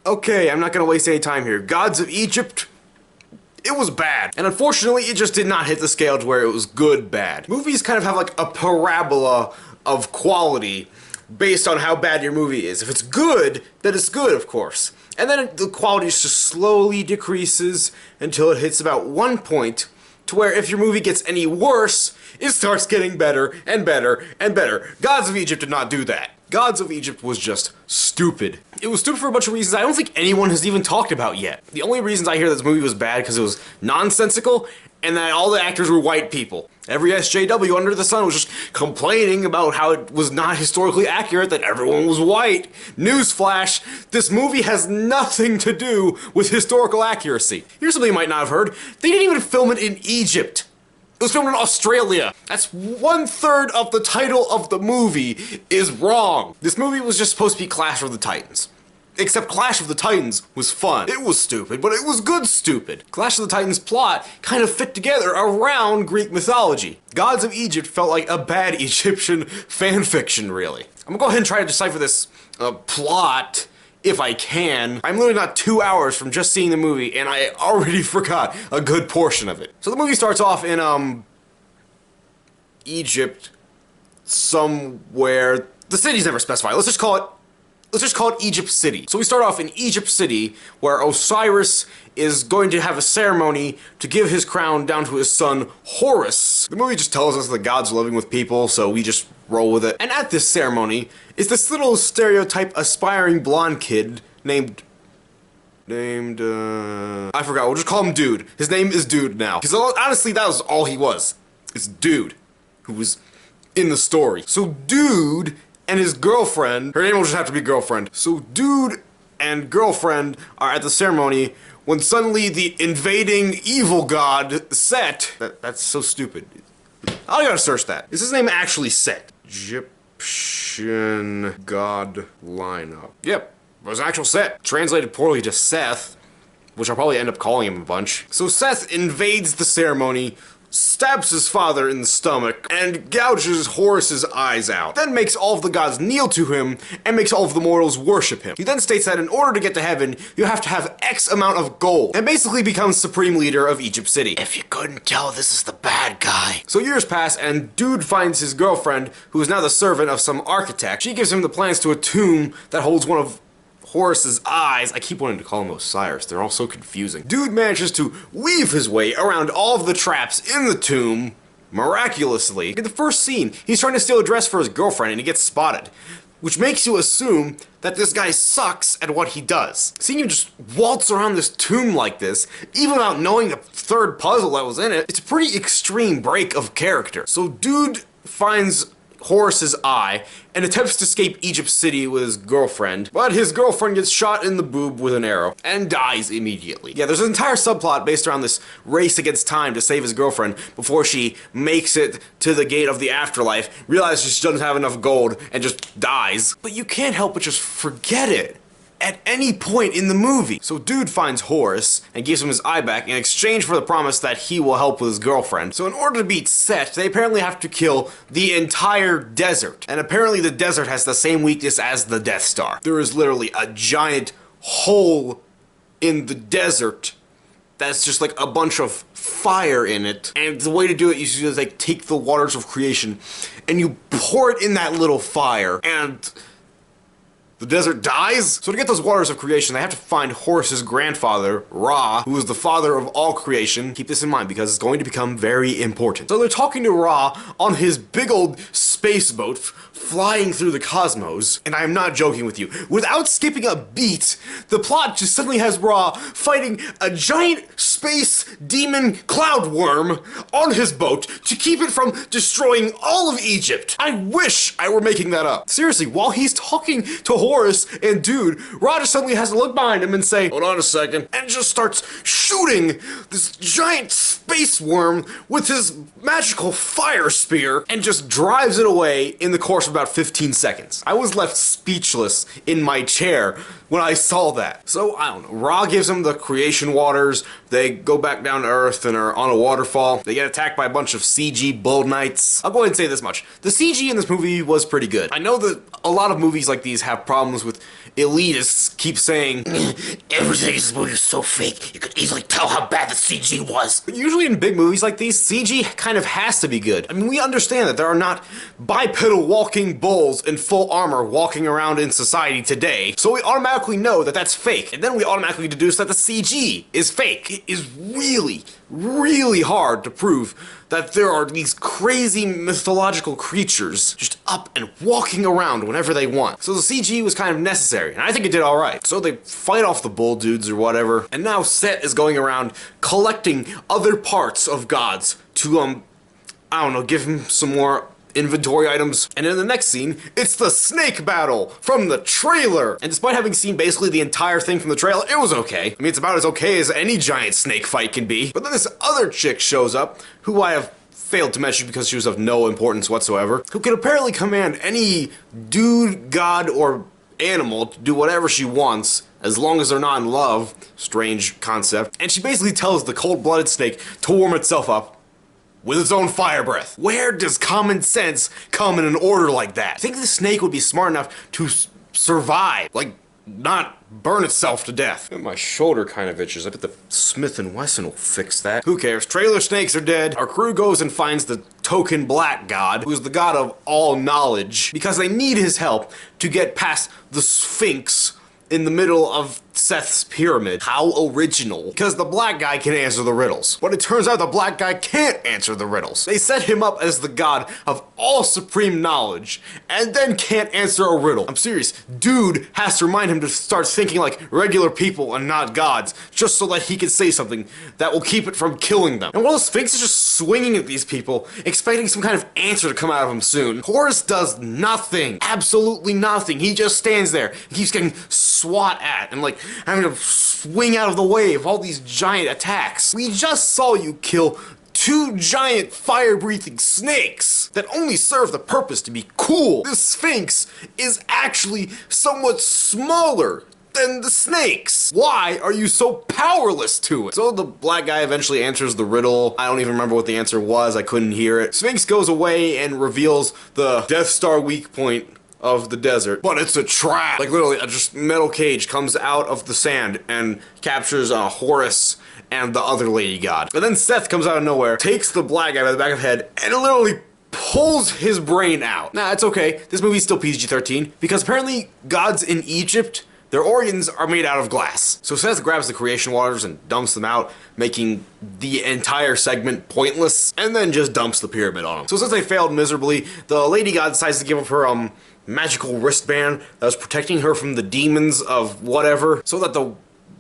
Okay, I'm not gonna waste any time here. Gods of Egypt, it was bad. And unfortunately, it just did not hit the scale to where it was good bad. Movies kind of have like a parabola of quality based on how bad your movie is. If it's good, then it's good, of course. And then the quality just slowly decreases until it hits about one point to where if your movie gets any worse, it starts getting better and better and better. Gods of Egypt did not do that. Gods of Egypt was just stupid. It was stupid for a bunch of reasons I don't think anyone has even talked about yet. The only reasons I hear this movie was bad because it was nonsensical and that all the actors were white people. Every SJW under the sun was just complaining about how it was not historically accurate that everyone was white. Newsflash, this movie has nothing to do with historical accuracy. Here's something you might not have heard. They didn't even film it in Egypt. It was filmed in Australia. That's 1/3 of the title of the movie is wrong. This movie was just supposed to be Clash of the Titans. Except Clash of the Titans was fun. It was stupid, but it was good stupid. Clash of the Titans plot kind of fit together around Greek mythology. Gods of Egypt felt like a bad Egyptian fanfiction, really. I'm gonna go ahead and try to decipher this plot if I can. I'm literally not 2 hours from just seeing the movie, and I already forgot a good portion of it. So the movie starts off in, Egypt, somewhere. The city's never specified. Let's just call it Egypt City. So we start off in Egypt City, where Osiris is going to have a ceremony to give his crown down to his son, Horus. The movie just tells us the gods are living with people, so we just roll with it. And at this ceremony is this little stereotype aspiring blonde kid named I forgot, we'll just call him Dude. His name is Dude now. Because honestly, that was all he was. It's Dude, who was in the story. So Dude and his girlfriend, her name will just have to be Girlfriend. So Dude and Girlfriend are at the ceremony when suddenly the invading evil god Set, that's so stupid. I gotta search that. Is his name actually Set? Egyptian god lineup. Yep, it was an actual Set. Translated poorly to Seth, which I'll probably end up calling him a bunch. So Seth invades the ceremony, stabs his father in the stomach, and gouges Horus's eyes out. Then makes all of the gods kneel to him, and makes all of the mortals worship him. He then states that in order to get to heaven, you have to have X amount of gold, and basically becomes supreme leader of Egypt City. If you couldn't tell, this is the bad guy. So years pass, and Dude finds his girlfriend, who is now the servant of some architect. She gives him the plans to a tomb that holds one of Horus's eyes. I keep wanting to call him Osiris. They're all so confusing. Dude manages to weave his way around all of the traps in the tomb, miraculously. In the first scene, he's trying to steal a dress for his girlfriend and he gets spotted, which makes you assume that this guy sucks at what he does. Seeing him just waltz around this tomb like this, even without knowing the third puzzle that was in it, it's a pretty extreme break of character. So Dude finds Horus's eye and attempts to escape Egypt City with his girlfriend, but his girlfriend gets shot in the boob with an arrow and dies immediately. Yeah, there's an entire subplot based around this race against time to save his girlfriend before she makes it to the gate of the afterlife, realizes she doesn't have enough gold, and just dies. But you can't help but just forget it at any point in the movie. So Dude finds Horus and gives him his eye back in exchange for the promise that he will help with his girlfriend. So in order to beat Set, they apparently have to kill the entire desert. And apparently the desert has the same weakness as the Death Star. There is literally a giant hole in the desert that's just like a bunch of fire in it. And the way to do it is you just like take the waters of creation and you pour it in that little fire, and the desert dies? So to get those waters of creation, they have to find Horus's grandfather, Ra, who is the father of all creation. Keep this in mind because it's going to become very important. So they're talking to Ra on his big old space boat, flying through the cosmos, and I am not joking with you. Without skipping a beat, the plot just suddenly has Ra fighting a giant space demon cloud worm on his boat to keep it from destroying all of Egypt. I wish I were making that up. Seriously, while he's talking to Horus and Dude, Ra just suddenly has to look behind him and say, "Hold on a second," and just starts shooting this giant space worm with his magical fire spear and just drives it away in the course of about 15 seconds. I was left speechless in my chair when I saw that. So, I don't know. Ra gives him the creation waters. They go back down to Earth and are on a waterfall. They get attacked by a bunch of CG bull knights. I'll go ahead and say this much. The CG in this movie was pretty good. I know that a lot of movies like these have problems with elitists keep saying, everything in this movie is so fake, you could easily tell how bad the CG was. But usually in big movies like these, CG kind of has to be good. I mean, we understand that there are not bipedal walking bulls in full armor walking around in society today, so we automatically know that that's fake, and then we automatically deduce that the CG is fake. It is really, really hard to prove that there are these crazy mythological creatures just up and walking around whenever they want. So the CG was kind of necessary, and I think it did alright. So they fight off the bull dudes or whatever, and now Set is going around collecting other parts of gods to, I don't know, give him some more inventory items. And in the next scene, it's the snake battle from the trailer. And despite having seen basically the entire thing from the trailer, it was okay. I mean, it's about as okay as any giant snake fight can be. But then this other chick shows up, who I have failed to mention because she was of no importance whatsoever, who can apparently command any dude, god, or animal to do whatever she wants, as long as they're not in love. Strange concept. And she basically tells the cold-blooded snake to warm itself up with its own fire breath. Where does common sense come in an order like that? I think the snake would be smart enough to survive, like, not burn itself to death. My shoulder kind of itches. I bet the Smith & Wesson will fix that. Who cares? Trailer snakes are dead. Our crew goes and finds the token black god, who's the god of all knowledge, because they need his help to get past the Sphinx in the middle of Seth's pyramid. How original. Because the black guy can answer the riddles. But it turns out the black guy can't answer the riddles. They set him up as the god of all supreme knowledge, and then can't answer a riddle. I'm serious. Dude has to remind him to start thinking like regular people and not gods, just so that he can say something that will keep it from killing them. And while the Sphinx is just swinging at these people, expecting some kind of answer to come out of him soon, Horus does nothing. Absolutely nothing. He just stands there. He keeps getting swat at and like having to swing out of the way of all these giant attacks. We just saw you kill 2 giant fire-breathing snakes that only serve the purpose to be cool. This Sphinx is actually somewhat smaller than the snakes. Why are you so powerless to it? So the black guy eventually answers the riddle. I don't even remember what the answer was. I couldn't hear it. Sphinx goes away and reveals the Death Star weak point of the desert, but it's a trap. Like literally, a just metal cage comes out of the sand and captures Horus and the other lady god. And then Seth comes out of nowhere, takes the black guy by the back of the head, and literally pulls his brain out. Nah, it's okay. This movie's still PG-13 because apparently gods in Egypt, their organs are made out of glass. So Seth grabs the creation waters and dumps them out, making the entire segment pointless, and then just dumps the pyramid on them. So since they failed miserably, the lady god decides to give up her magical wristband that was protecting her from the demons of whatever, so that the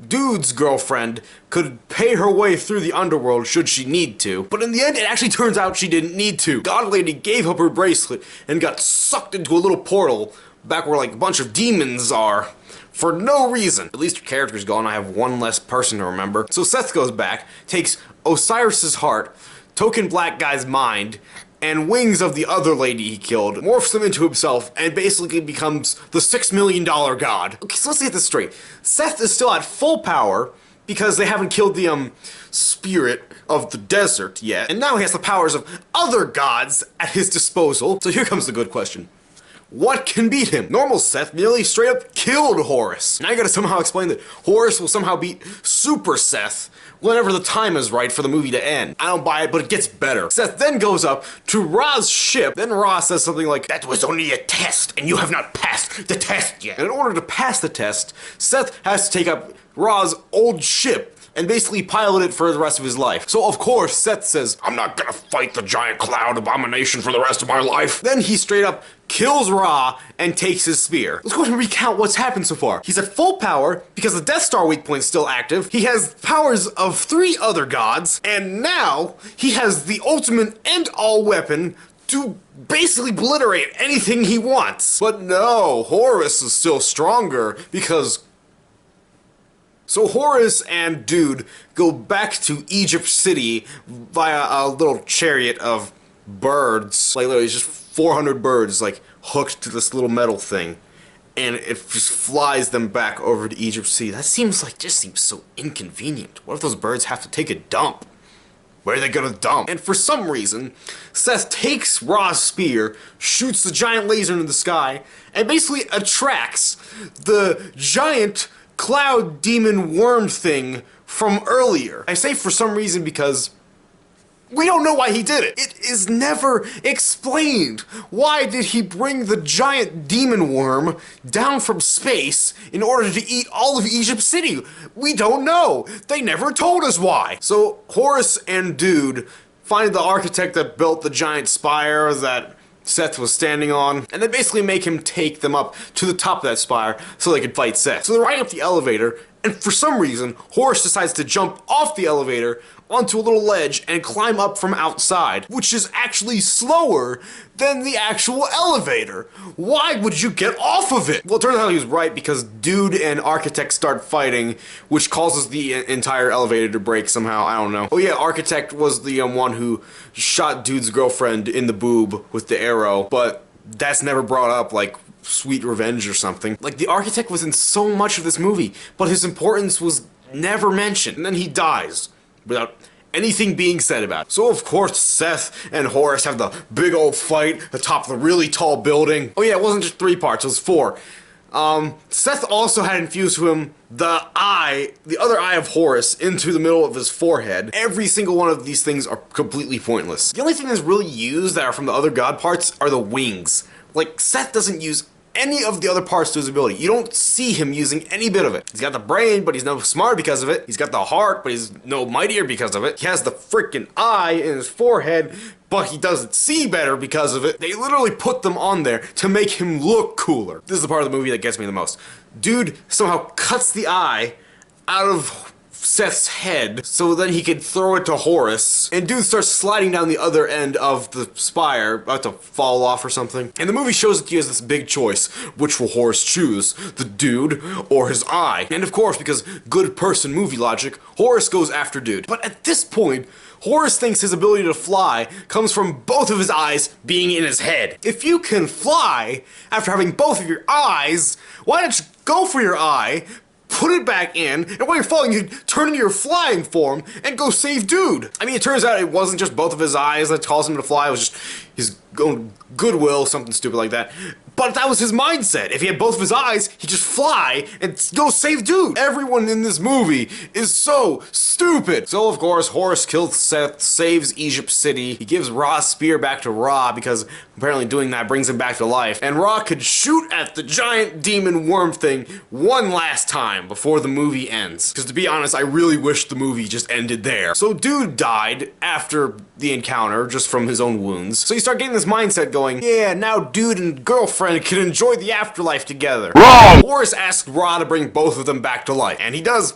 dude's girlfriend could pay her way through the underworld should she need to. But in the end, it actually turns out she didn't need to. God Lady gave up her bracelet and got sucked into a little portal back where like a bunch of demons are for no reason. At least her character's gone. I have one less person to remember. So Seth goes back, takes Osiris's heart, token black guy's mind, and wings of the other lady he killed, morphs them into himself, and basically becomes the $6 million god. Okay, so let's get this straight. Seth is still at full power because they haven't killed the, spirit of the desert yet, and now he has the powers of other gods at his disposal. So here comes the good question. What can beat him? Normal Seth nearly straight up killed Horus. Now you gotta somehow explain that Horus will somehow beat Super Seth whenever the time is right for the movie to end. I don't buy it, but it gets better. Seth then goes up to Ra's ship. Then Ra says something like, "That was only a test, and you have not passed the test yet." And in order to pass the test, Seth has to take up Ra's old ship and basically pilot it for the rest of his life. So of course, Seth says, "I'm not gonna fight the giant cloud abomination for the rest of my life." Then he straight up kills Ra and takes his spear. Let's go ahead and recount what's happened so far. He's at full power because the Death Star weak point is still active. He has powers of 3 other gods, and now he has the ultimate end-all weapon to basically obliterate anything he wants. But no, Horus is still stronger because So Horus and Dude go back to Egypt City via a little chariot of birds. Like literally just 400 birds like hooked to this little metal thing. And it just flies them back over to Egypt City. That just seems so inconvenient. What if those birds have to take a dump? Where are they gonna dump? And for some reason, Seth takes Ra's spear, shoots the giant laser into the sky, and basically attracts the giant cloud demon worm thing from earlier. I say for some reason because we don't know why he did it. It is never explained. Why did he bring the giant demon worm down from space in order to eat all of Egypt City? We don't know. They never told us why. So Horus and Dude find the architect that built the giant spire that Seth was standing on, and they basically make him take them up to the top of that spire so they could fight Seth. So they're riding up the elevator, and for some reason, Horus decides to jump off the elevator onto a little ledge and climb up from outside, which is actually slower than the actual elevator. Why would you get off of it? Well, it turns out he was right because Dude and Architect start fighting, which causes the entire elevator to break somehow. I don't know. Oh yeah, Architect was the one who shot Dude's girlfriend in the boob with the arrow, but that's never brought up like sweet revenge or something. Like, the Architect was in so much of this movie, but his importance was never mentioned. And then he dies without anything being said about it. So of course Seth and Horus have the big old fight atop the really tall building. Oh yeah, it wasn't just 3 parts, it was 4. Seth also had infused to him the other eye of Horus into the middle of his forehead. Every single one of these things are completely pointless. The only thing that's really used that are from the other god parts are the wings. Like, Seth doesn't use any of the other parts to his ability. You don't see him using any bit of it. He's got the brain, but he's no smarter because of it. He's got the heart, but he's no mightier because of it. He has the freaking eye in his forehead, but he doesn't see better because of it. They literally put them on there to make him look cooler. This is the part of the movie that gets me the most. Dude somehow cuts the eye out of Seth's head so then he could throw it to Horus, and Dude starts sliding down the other end of the spire, about to fall off or something. And the movie shows that he has this big choice. Which will Horus choose? The Dude or his eye? And of course, because good person movie logic, Horus goes after Dude. But at this point, Horus thinks his ability to fly comes from both of his eyes being in his head. If you can fly after having both of your eyes, why don't you go for your eye, put it back in, and while you're falling, you turn into your flying form and go save Dude. I mean, it turns out it wasn't just both of his eyes that caused him to fly, it was just his own goodwill, something stupid like that. But that was his mindset. If he had both of his eyes, he'd just fly and go save Dude. Everyone in this movie is so stupid. So of course, Horus kills Seth, saves Egypt City. He gives Ra's spear back to Ra because apparently doing that brings him back to life. And Ra could shoot at the giant demon worm thing one last time before the movie ends. Because to be honest, I really wish the movie just ended there. So Dude died after the encounter just from his own wounds. So you start getting this mindset going, yeah, now Dude and girlfriend can enjoy the afterlife together. Wrong! Horus asks Ra to bring both of them back to life, and he does.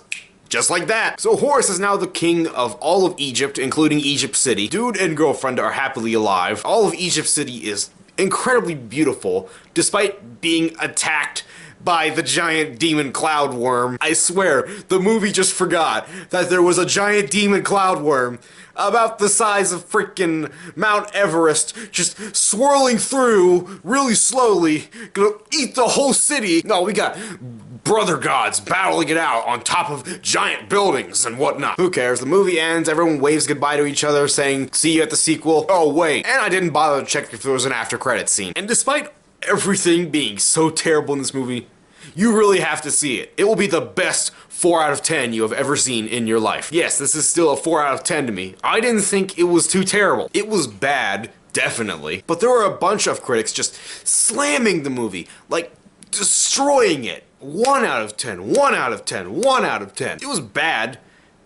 Just like that. So Horus is now the king of all of Egypt, including Egypt City. Dude and girlfriend are happily alive. All of Egypt City is incredibly beautiful, despite being attacked by the giant demon cloud worm. I swear, the movie just forgot that there was a giant demon cloud worm about the size of frickin' Mount Everest, just swirling through really slowly, gonna eat the whole city. No, we got brother gods battling it out on top of giant buildings and whatnot. Who cares? The movie ends, everyone waves goodbye to each other, saying, see you at the sequel. Oh wait, and I didn't bother to check if there was an after credits scene. And despite everything being so terrible in this movie, you really have to see it. It will be the best 4 out of 10 you have ever seen in your life. Yes, this is still a 4 out of 10 to me. I didn't think it was too terrible. It was bad, definitely, but there were a bunch of critics just slamming the movie, like destroying it. 1 out of 10, 1 out of 10, 1 out of 10. It was bad,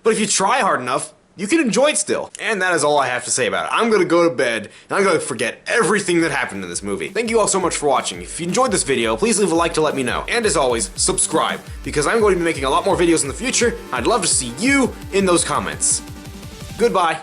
but if you try hard enough, you can enjoy it still. And that is all I have to say about it. I'm gonna go to bed, and I'm gonna forget everything that happened in this movie. Thank you all so much for watching. If you enjoyed this video, please leave a like to let me know. And as always, subscribe, because I'm going to be making a lot more videos in the future. I'd love to see you in those comments. Goodbye.